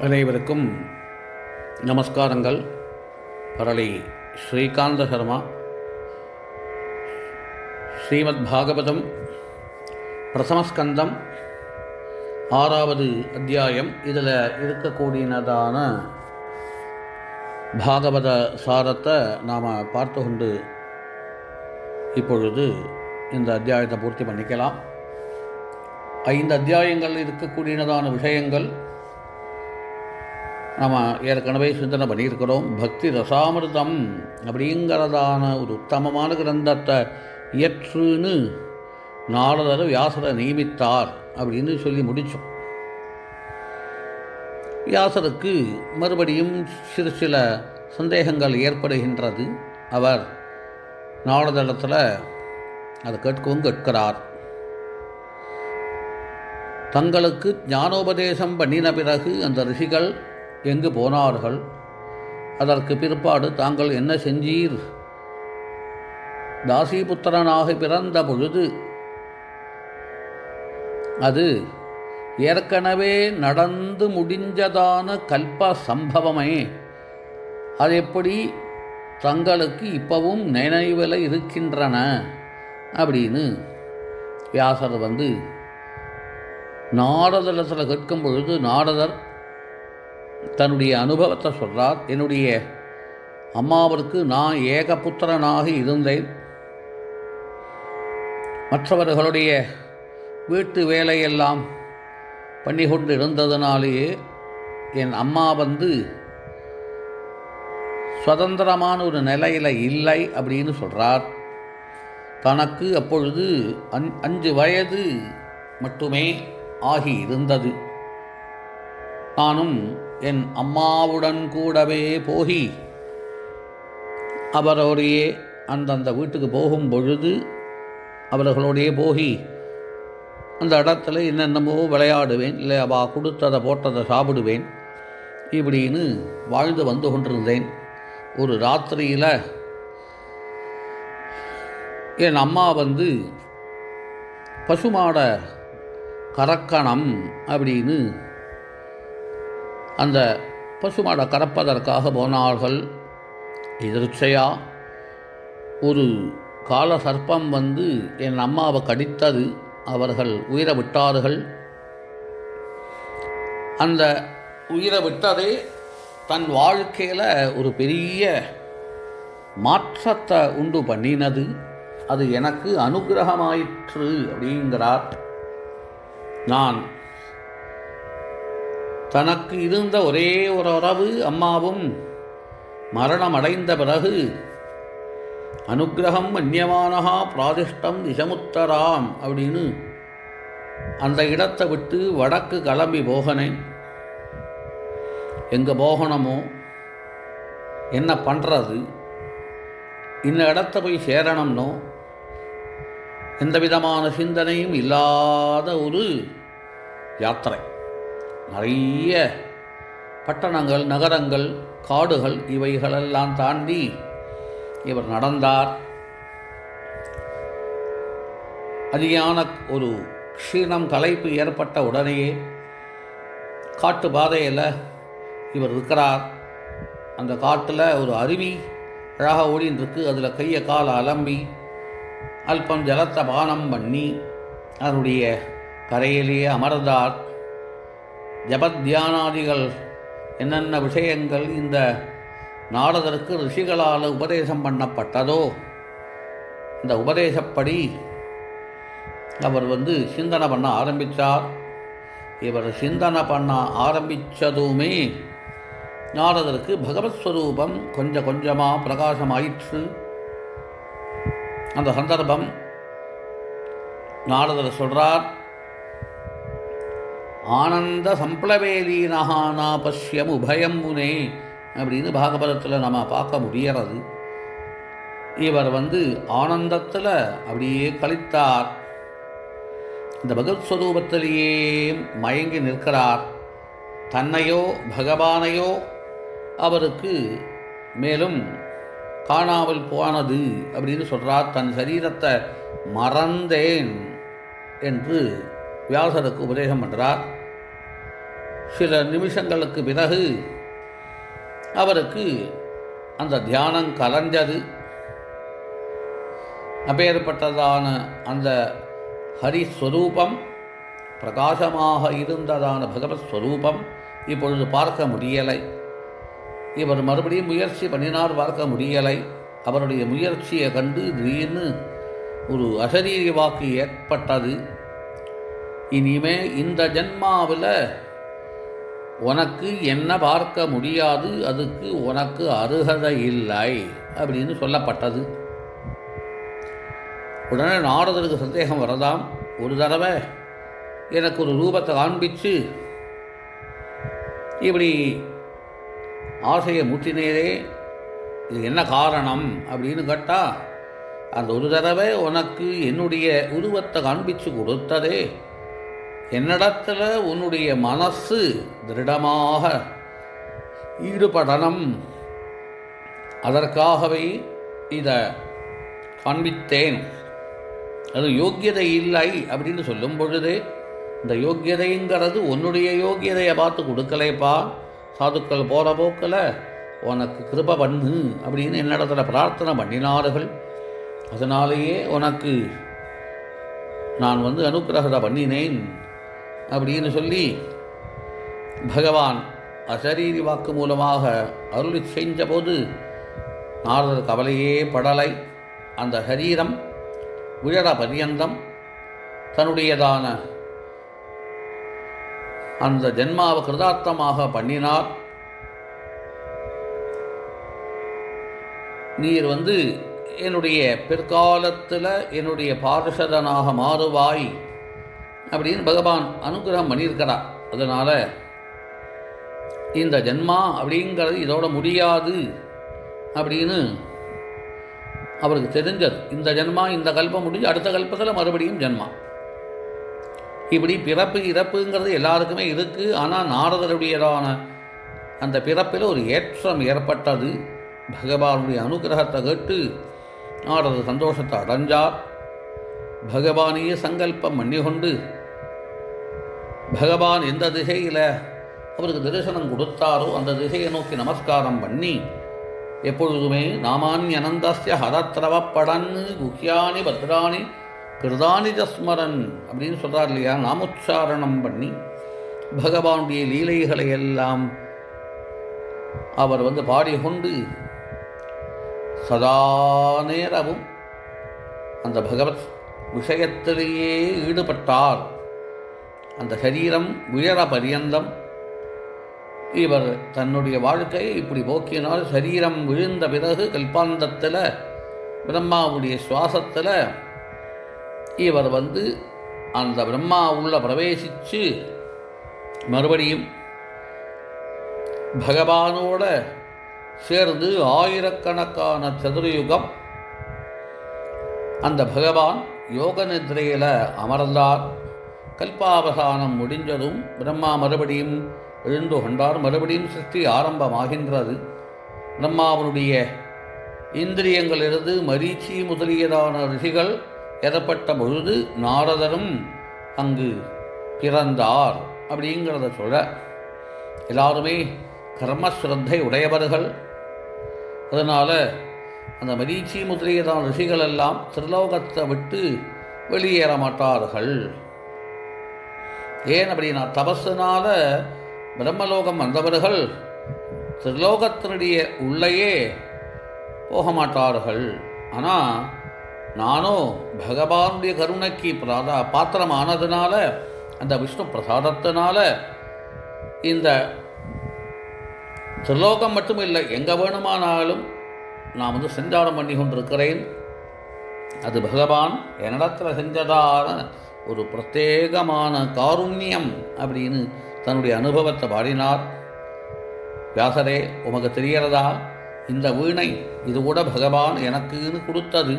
அனைவருக்கும் நமஸ்காரங்கள். பரளி ஸ்ரீகாந்த சர்மா. ஸ்ரீமத் பாகவதம் பிரசமஸ்கந்தம் 6வது அத்தியாயம். இதில் இருக்கக்கூடியதான பாகவத சாரத்தை நாம் பார்த்து கொண்டு இப்பொழுது இந்த அத்தியாயத்தை பூர்த்தி பண்ணிக்கலாம். 5 அத்தியாயங்கள் இருக்கக்கூடியதான விஷயங்கள் நாம் ஏற்கனவே சிந்தனை பண்ணியிருக்கிறோம். பக்தி ரசாமிருதம் அப்படிங்கிறதான ஒரு உத்தமமான கிரந்தத்தை இயற்றுன்னு நாரதர் வியாசரை நியமித்தார் அப்படின்னு சொல்லி முடித்தோம். வியாசருக்கு மறுபடியும் சில சந்தேகங்கள் ஏற்படுகின்றது. அவர் நாரதரிடத்தில் அதை கேட்கிறார். தங்களுக்கு ஞானோபதேசம் பண்ணின பிறகு அந்த ரிஷிகள் எங்கு போனார்கள்? அதற்கு பிற்பாடு தாங்கள் என்ன செஞ்சீர்? தாசிபுத்திரனாக பிறந்த பொழுது அது ஏற்கனவே நடந்து முடிஞ்சதான கல்ப சம்பவமே. அது எப்படி தங்களுக்கு இப்பவும் நினைவில் இருக்கின்றன அப்படின்னு வியாசர் நாரதரிடத்தில் கேட்கும் பொழுது நாரதர் தன்னுடைய அனுபவத்தை சொல்கிறார். என்னுடைய அம்மாவிற்கு நான் ஏகபுத்திரனாக இருந்தேன். மற்றவர்களுடைய வீட்டு வேலையெல்லாம் பண்ணி கொண்டு இருந்ததுனாலேயே என் அம்மா சுதந்திரமான ஒரு நிலையில் இல்லை அப்படின்னு சொல்கிறார். தனக்கு அப்பொழுது 5 வயது மட்டுமே ஆகி இருந்தது. நானும் என் அம்மாவுடன் கூடவே போகி அவரோடையே அந்தந்த வீட்டுக்கு போகும் பொழுது அவர்களோடையே போகி அந்த இடத்துல என்னென்னமோ விளையாடுவேன், இல்லை அவள் கொடுத்ததை போட்டதை சாப்பிடுவேன். இப்படின்னு வாழ்ந்து வந்து கொண்டிருந்தேன். ஒரு ராத்திரியில் என் அம்மா பசுமாடை கறக்கணும் அப்படின்னு அந்த பசுமாடை கறப்பதற்காக போனார்கள். எதிர்ச்சையா ஒரு கால சர்ப்பம் என் அம்மாவை கடித்தது. அவர்கள் உயிரை விட்டார்கள். அந்த உயிரை விட்டதே தன் வாழ்க்கையில் ஒரு பெரிய மாற்றத்தை உண்டு பண்ணினது. அது எனக்கு அனுகிரகமாயிற்று அப்படிங்கிறார். நான் தனக்கு இருந்த ஒரே ஒரு உறவு அம்மாவும் மரணம் அடைந்த பிறகு அனுகிரகம் அந்நியமானஹா பிராதிஷ்டம் திசமுத்தராம் அப்படின்னு அந்த இடத்தை விட்டு வடக்கு கிளம்பி போகனேன். எங்கே போகணுமோ, என்ன பண்ணுறது, இந்த இடத்த போய் சேரணும்னோ எந்த விதமான சிந்தனையும் இல்லாத ஒரு யாத்திரை. நிறைய பட்டணங்கள், நகரங்கள், காடுகள் இவைகளெல்லாம் தாண்டி இவர் நடந்தார். அதிகமான ஒரு க்ஷீணம், களைப்பு ஏற்பட்ட உடனேயே காட்டு பாதையில் இவர் இருக்கிறார். அந்த காட்டில் ஒரு அருவி அழகாக ஓடின்னு இருக்கு. அதில் கையை காலை அலம்பி அல்பம் ஜலத்தை பானம் பண்ணி அதனுடைய கரையிலேயே அமர்ந்தார். ஜபத்தியானாதிகள் என்னென்ன விஷயங்கள் இந்த நாரதருக்கு ரிஷிகளால் உபதேசம் பண்ணப்பட்டதோ இந்த உபதேசப்படி அவர் சிந்தனை பண்ண ஆரம்பித்தார். இவர் சிந்தனை பண்ண ஆரம்பித்ததுமே நாரதருக்கு பகவத் ஸ்வரூபம் கொஞ்சம் கொஞ்சமாக பிரகாசமாயிற்று. அந்த சந்தர்ப்பம் நாரதர் சொல்கிறார், ஆனந்த சம்ப்ளவேதீனஹானா பஷ்யம் உபயம் முனே அப்படின்னு பாகவதத்தில் நம்ம பார்க்க முடியறது. இவர் ஆனந்தத்தில் அப்படியே கழித்தார். இந்த பகவத் ஸ்வரூபத்திலேயே மயங்கி நிற்கிறார். தன்னையோ பகவானையோ அவருக்கு மேலும் காணாமல் போனது அப்படின்னு சொல்கிறார். தன் சரீரத்தை மறந்தேன் என்று வியாசருக்கு உபதேசம் பண்ணுறார். சில நிமிஷங்களுக்கு பிறகு அவருக்கு அந்த தியானம் கலைஞ்சது. அப்பேற்பட்டதான அந்த ஹரிஸ்வரூபம், பிரகாசமாக இருந்ததான பகவத் ஸ்வரூபம் இப்பொழுது பார்க்க முடியலை. இவர் மறுபடியும் முயற்சி பண்ணினார், பார்க்க முடியலை. அவருடைய முயற்சியை கண்டு திடீர்னு ஒரு அசரீரி வாக்கு ஏற்பட்டது. இனிமே இந்த ஜென்மாவில் உனக்கு என்ன பார்க்க முடியாது, அதுக்கு உனக்கு அருகதை இல்லை அப்படின்னு சொல்லப்பட்டது. உடனே நாரதருக்கு சந்தேகம் வரதாம். ஒரு தடவை எனக்கு ஒரு ரூபத்தை காண்பிச்சு இப்படி ஆசையை முற்றினேரே, இது என்ன காரணம் அப்படின்னு கேட்டால், அந்த ஒரு தடவை உனக்கு என்னுடைய உருவத்தை காண்பிச்சு கொடுத்ததே, என்னிடத்தில் உன்னுடைய மனசு திருடமாக ஈடுபடணும், அதற்காகவே இதை காண்பித்தேன். அது யோக்கியதை இல்லை அப்படின்னு சொல்லும் பொழுதே, இந்த யோக்கியதைங்கிறது உன்னுடைய யோக்கியதையை பார்த்து கொடுக்கலைப்பா, சாதுக்கள் போகிற போக்கில் உனக்கு கிருபை பண்ணு அப்படின்னு என்னிடத்துல பிரார்த்தனை பண்ணினார்கள். அதனாலேயே உனக்கு நான் அனுக்கிரகத்தை பண்ணினேன் அப்படின்னு சொல்லி பகவான் அசரீரி வாக்கு மூலமாக அருளி செஞ்ச போது நாரதர் கவலையே படலை. அந்த சரீரம் விழற பரியந்தம் தன்னுடையதான அந்த ஜென்மாவை கிருதார்த்தமாக பண்ணினார். நீர் என்னுடைய பிற்காலத்தில் என்னுடைய பார்ஷதனாக மாறுவாய் அப்படின்னு பகவான் அனுகிரகம் பண்ணியிருக்கிறார். அதனால் இந்த ஜென்மா அப்படிங்கிறது இதோட முடியாது அப்படின்னு அவருக்கு தெரிஞ்சது. இந்த ஜென்மா, இந்த கல்பம் முடிஞ்சு அடுத்த கல்பத்தில் மறுபடியும் ஜென்மா. இப்படி பிறப்பு இறப்புங்கிறது எல்லாருக்குமே இருக்குது. ஆனால் நாரதருடையதான அந்த பிறப்பில் ஒரு ஏற்றம் ஏற்பட்டது. பகவானுடைய அனுகிரகத்தை கேட்டு நாரதர் சந்தோஷத்தை அடைஞ்சார். பகவானையே சங்கல்பம் பண்ணி கொண்டு பகவான் எந்த திசையில் அவருக்கு தரிசனம் கொடுத்தாரோ அந்த திசையை நோக்கி நமஸ்காரம் பண்ணி எப்பொழுதுமே நாமானி அனந்தஸ்ய ஹரத்ரவப்படன்னு குஹ்யானி பத்ராணி கிருதானி ஜஸ்மரன் அப்படின்னு சொல்கிறார் இல்லையா, நாமுச்சாரணம் பண்ணி பகவானுடைய லீலைகளை எல்லாம் அவர் பாடிக்கொண்டு சதா நேரமும் அந்த பகவத் விஷயத்திலேயே ஈடுபட்டார். அந்த சரீரம் விழற பரியந்தம் இவர் தன்னுடைய வாழ்க்கையை இப்படி போக்கினால் சரீரம் விழுந்த பிறகு கல்பாந்தத்தில் பிரம்மாவுடைய சுவாசத்தில் இவர் அந்த பிரம்மா உள்ள பிரவேசித்து மறுபடியும் பகவானோட சேர்ந்து ஆயிரக்கணக்கான சதுரயுகம் அந்த பகவான் யோக நித்ரையில் அமர்ந்தார். கல்பாவசானம் முடிஞ்சதும் பிரம்மா மறுபடியும் எழுந்து கொண்டார். மறுபடியும் சிருஷ்டி ஆரம்பமாகின்றது. பிரம்மாவனுடைய இந்திரியங்களிலிருந்து மரீச்சி முதலியதான ரிஷிகள் எதப்பட்ட பொழுது நாரதரும் அங்கு பிறந்தார் அப்படிங்கிறத சொல்ல, எல்லாருமே கர்மஸ்ரத்தை உடையவர்கள். அதனால் அந்த மரீச்சி முதலியதான ரிஷிகள் எல்லாம் திருலோகத்தை விட்டு வெளியேற மாட்டார்கள். ஏன் அப்படின்னா, தபஸுனால பிரம்மலோகம் வந்தவர்கள் திருலோகத்தினுடைய உள்ளேயே போக மாட்டார்கள். ஆனால் நானோ பகவானுடைய கருணைக்கு பாத்திரமானதுனால, அந்த விஷ்ணு பிரசாதத்தினால இந்த திருலோகம் மட்டும் இல்லை, எங்கே வேணுமானாலும் நான் சஞ்சாரம் பண்ணி கொண்டிருக்கிறேன். அது பகவான் என்னிடத்தில் செஞ்சதான ஒரு பிரத்யேகமான காருண்யம் அப்படின்னு தன்னுடைய அனுபவத்தை பாடினார். வியாசரே, உமக்கு தெரியறதா, இந்த வீணை இது கூட பகவான் எனக்குன்னு கொடுத்தது.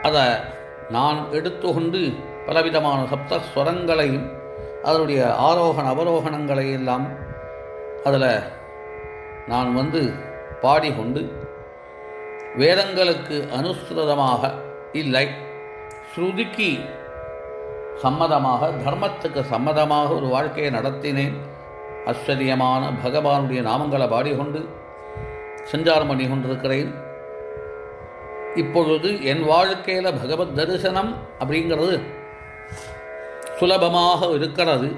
அதை நான் எடுத்துக்கொண்டு பலவிதமான சப்தஸ்வரங்களையும் அதனுடைய ஆரோகண அவரோகணங்களை எல்லாம் அதில் நான் பாடிக்கொண்டு வேதங்களுக்கு அனுசృதமாக இல்லை, ஸ்ருதிக்கு சம்மதமாக, தர்மத்துக்கு சம்மதமாக ஒரு வாழ்க்கையை நடத்தினேன். ஆச்சரியமான பகவானுடைய நாமங்களை பாடிக்கொண்டு சஞ்சாரம் பண்ணி கொண்டிருக்கிறேன். இப்பொழுது என் வாழ்க்கையில் பகவத் தரிசனம் அப்படிங்கிறது சுலபமாக இருக்கிறது.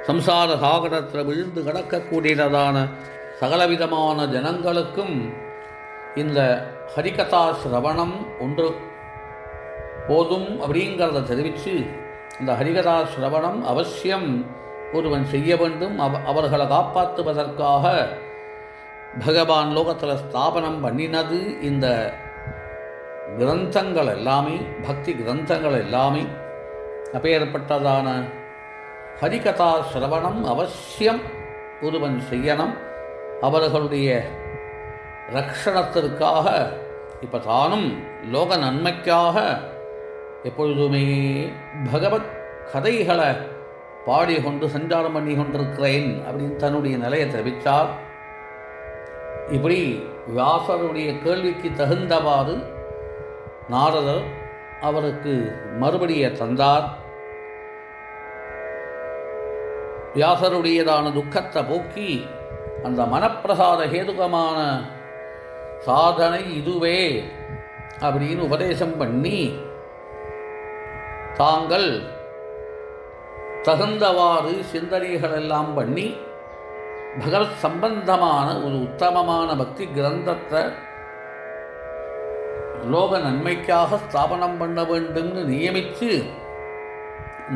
சம்சார சாகரத்தில் விழுந்து கிடக்கக்கூடியதான சகலவிதமான ஜனங்களுக்கும் இந்த ஹரிகதா சிரவணம் ஒன்று போதும் அப்படிங்கிறத தெரிவித்து, இந்த ஹரிகதா சிரவணம் அவசியம் ஒருவன் செய்ய வேண்டும். அவர்களை காப்பாற்றுவதற்காக பகவான் லோகத்தில் ஸ்தாபனம் பண்ணினது இந்த கிரந்தங்கள் எல்லாமே, பக்தி கிரந்தங்கள் எல்லாமே. அப்பேற்பட்டதான ஹரிகதா சிரவணம் அவசியம் ஒருவன் செய்யணும். அவர்களுடைய ரக்ஷணத்திற்காக, இப்போ தானும் லோக நன்மைக்காக எப்பொழுதுமே பகவத் கதைகளை பாடிக்கொண்டு சஞ்சாரம் பண்ணி கொண்டிருக்கிறேன் அப்படின்னு தன்னுடைய நிலையை தெரிவித்தார். இப்படி வியாசருடைய கேள்விக்கு தகுந்தவாறு நாரதர் அவருக்கு மறுபடியை தந்தார். வியாசருடையதான துக்கத்தை போக்கி அந்த மனப்பிரசாத ஹேதுகமான சாதனை இதுவே அப்படின்னு உபதேசம் பண்ணி, தாங்கள் தகுந்தவாறு சிந்தனைகள் எல்லாம் பண்ணி பகவத் சம்பந்தமான ஒரு உத்தமமான பக்தி கிரந்தத்தை லோக நன்மைக்காக ஸ்தாபனம் பண்ண வேண்டும்னு நியமித்து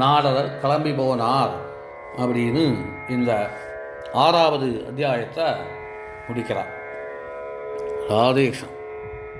நாரதர் கிளம்பி போனார் அப்படின்னு இந்த 6வது அத்தியாயத்தை முடிக்கிறார். ராதேஷம்.